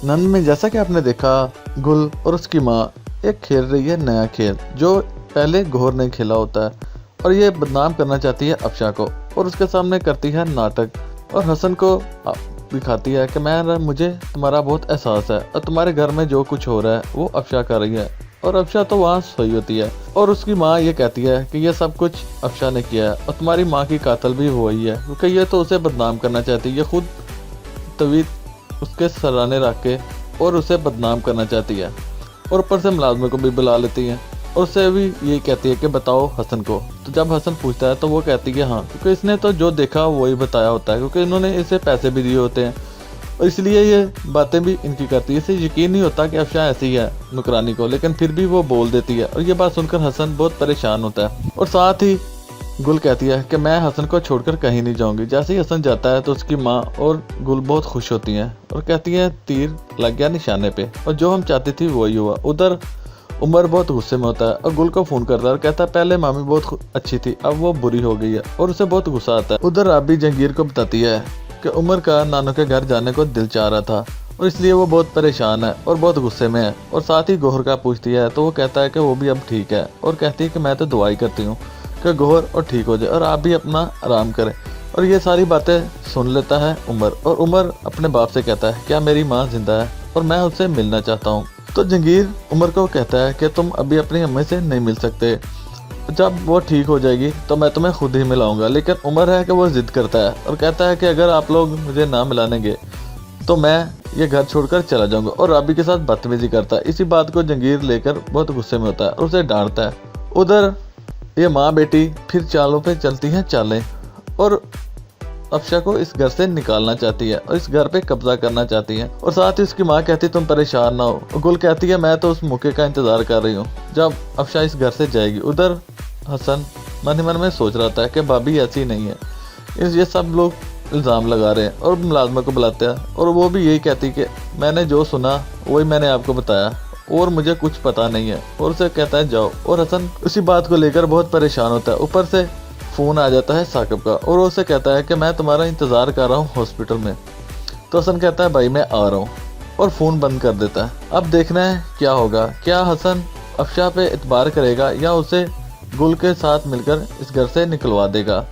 नंद में जैसा कि आपने देखा, गुल और उसकी माँ एक खेल रही है नया खेल जो पहले गौहर ने खेला होता है, और ये बदनाम करना चाहती है अफशा को और उसके सामने करती है नाटक और हसन को दिखाती है कि मुझे तुम्हारा बहुत एहसास है और तुम्हारे घर में जो कुछ हो रहा है वो अफशा कर रही है। और अफशा तो वहाँ सोई होती है और उसकी माँ ये कहती है कि ये सब कुछ अफशा ने किया है और तुम्हारी माँ की कातिल भी वही है, क्योंकि ये तो उसे बदनाम करना चाहती है। ये खुद तवीत उसके सराहने रख के और उसे बदनाम करना चाहती है और ऊपर से मुलाजमे को भी बुला लेती है और उससे भी यही कहती है कि बताओ हसन को। तो जब हसन पूछता है तो वो कहती है हाँ, क्योंकि इसने तो जो देखा वही बताया होता है, क्योंकि इन्होंने इसे पैसे भी दिए होते हैं और इसलिए ये बातें भी इनकी करती है। इसे यकीन नहीं होता कि अफशा ऐसी है नुकरानी को, लेकिन फिर भी वो बोल देती है और ये बात सुनकर हसन बहुत परेशान होता है। और साथ ही गुल कहती है कि मैं हसन को छोड़कर कहीं नहीं जाऊंगी। जैसे ही हसन जाता है तो उसकी माँ और गुल बहुत खुश होती हैं और कहती है तीर लग गया निशाने पे और जो हम चाहती थी वही हुआ। उधर उमर बहुत गुस्से में होता है और गुल को फोन करता है और कहता है पहले मामी बहुत अच्छी थी, अब वो बुरी हो गई है, और उसे बहुत गुस्सा आता है। उधर राबी जहांगीर को बताती है कि उमर का नानू के घर जाने को दिल चाह रहा था और इसलिए वो बहुत परेशान है और बहुत गुस्से में है। और साथ ही गौहर का पूछती है तो वो कहता है कि वो भी अब ठीक है और कहती है कि मैं तो दुआई करती हूँ कि गौहर और ठीक हो जाए और आप भी अपना आराम करें। और ये सारी बातें सुन लेता है उमर और उमर अपने बाप से कहता है क्या मेरी माँ जिंदा है और मैं उससे मिलना चाहता हूँ। तो जहांगीर उमर को कहता है कि तुम अभी अपनी अम्मी से नहीं मिल सकते, जब वो ठीक हो जाएगी तो मैं तुम्हें खुद ही मिलाऊंगा। लेकिन उमर है कि वो जिद करता है और कहता है कि अगर आप लोग मुझे ना मिलानेंगे तो मैं ये घर छोड़कर चला जाऊंगा और राबी के साथ बदतमीजी करता है। इसी बात को जहांगीर लेकर बहुत गुस्से में होता है और उसे डांटता है। उधर ये माँ बेटी फिर चालों पे चलती हैं चालें और अफशा को इस घर से निकालना चाहती है और इस घर पे कब्जा करना चाहती है। और साथ ही उसकी माँ कहती है तुम परेशान ना हो, और गुल कहती है मैं तो उस मौके का इंतजार कर रही हूँ जब अफशा इस घर से जाएगी। उधर हसन मन ही मन में सोच रहा था कि भाभी ऐसी नहीं है, ये सब लोग इल्ज़ाम लगा रहे हैं और मुलाजमा को बुलाते हैं और वो भी यही कहती कि मैंने जो सुना वही मैंने आपको बताया और मुझे कुछ पता नहीं है, और उसे कहता है जाओ। और हसन उसी बात को लेकर बहुत परेशान होता है। ऊपर से फ़ोन आ जाता है साकिब का और वो उसे कहता है कि मैं तुम्हारा इंतज़ार कर रहा हूँ हॉस्पिटल में। तो हसन कहता है भाई मैं आ रहा हूँ और फ़ोन बंद कर देता है। अब देखना है क्या होगा, क्या हसन अफशा पे इतबार करेगा या उसे गुल के साथ मिलकर इस घर से निकलवा देगा।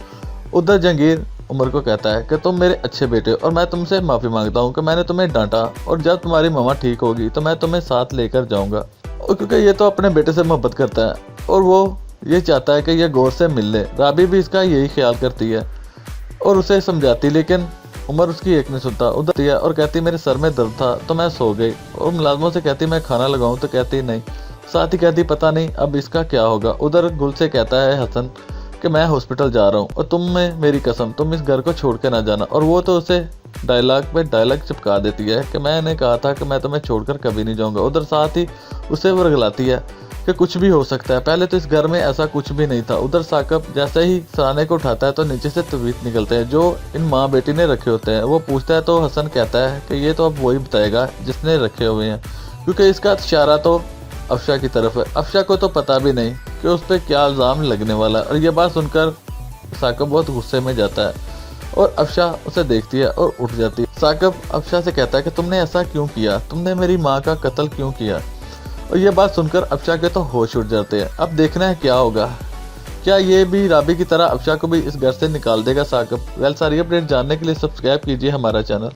उधर जहांगीर उमर को कहता है कि तुम मेरे अच्छे बेटे और मैं तुमसे माफ़ी मांगता हूँ कि मैंने तुम्हें डांटा, और जब तुम्हारी मामा ठीक होगी तो मैं तुम्हें साथ लेकर जाऊँगा। और क्योंकि ये तो अपने बेटे से मोहब्बत करता है और वो ये चाहता है कि ये गौर से मिल ले। राबी भी इसका यही ख्याल करती है और उसे समझाती, लेकिन उमर उसकी एक नहीं सुनता। उधर है और कहती मेरे सर में दर्द था तो मैं सो गई, और मुलाजमों से कहती मैं खाना लगाऊं तो कहती नहीं। साथ ही कहती पता नहीं अब इसका क्या होगा। उधर गुल से कहता है हसन कि मैं हॉस्पिटल जा रहा हूँ और तुम में मेरी कसम तुम इस घर को छोड़ के ना जाना। और वो तो उसे डायलॉग पे डायलॉग चिपका देती है कि मैंने कहा था कि मैं तुम्हें छोड़कर कभी नहीं जाऊँगा। उधर साथ ही उसे वो रगलाती है कि कुछ भी हो सकता है, पहले तो इस घर में ऐसा कुछ भी नहीं था। उधर साकिब जैसे ही सराने को उठाता है तो नीचे से तवीत निकलते हैं जो इन माँ बेटी ने रखे होते हैं। वो पूछता है तो हसन कहता है कि ये तो अब वही बताएगा जिसने रखे हुए हैं, क्योंकि इसका इशारा तो अफशा की तरफ है। अफशा को तो पता भी नहीं कि उस पर क्या इल्ज़ाम लगने वाला है। और ये बात सुनकर साकिब बहुत गुस्से में जाता है और अफशा उसे देखती है और उठ जाती है। साकिब अफशा से कहता है कि तुमने ऐसा क्यों किया, तुमने मेरी माँ का कत्ल क्यों किया। और ये बात सुनकर अफशा के तो होश उड़ जाते हैं। अब देखना है क्या होगा, क्या ये भी राबी की तरह अफशा को भी इस घर से निकाल देगा साकिब। वेल सारी अपडेट जानने के लिए सब्सक्राइब कीजिए हमारा चैनल।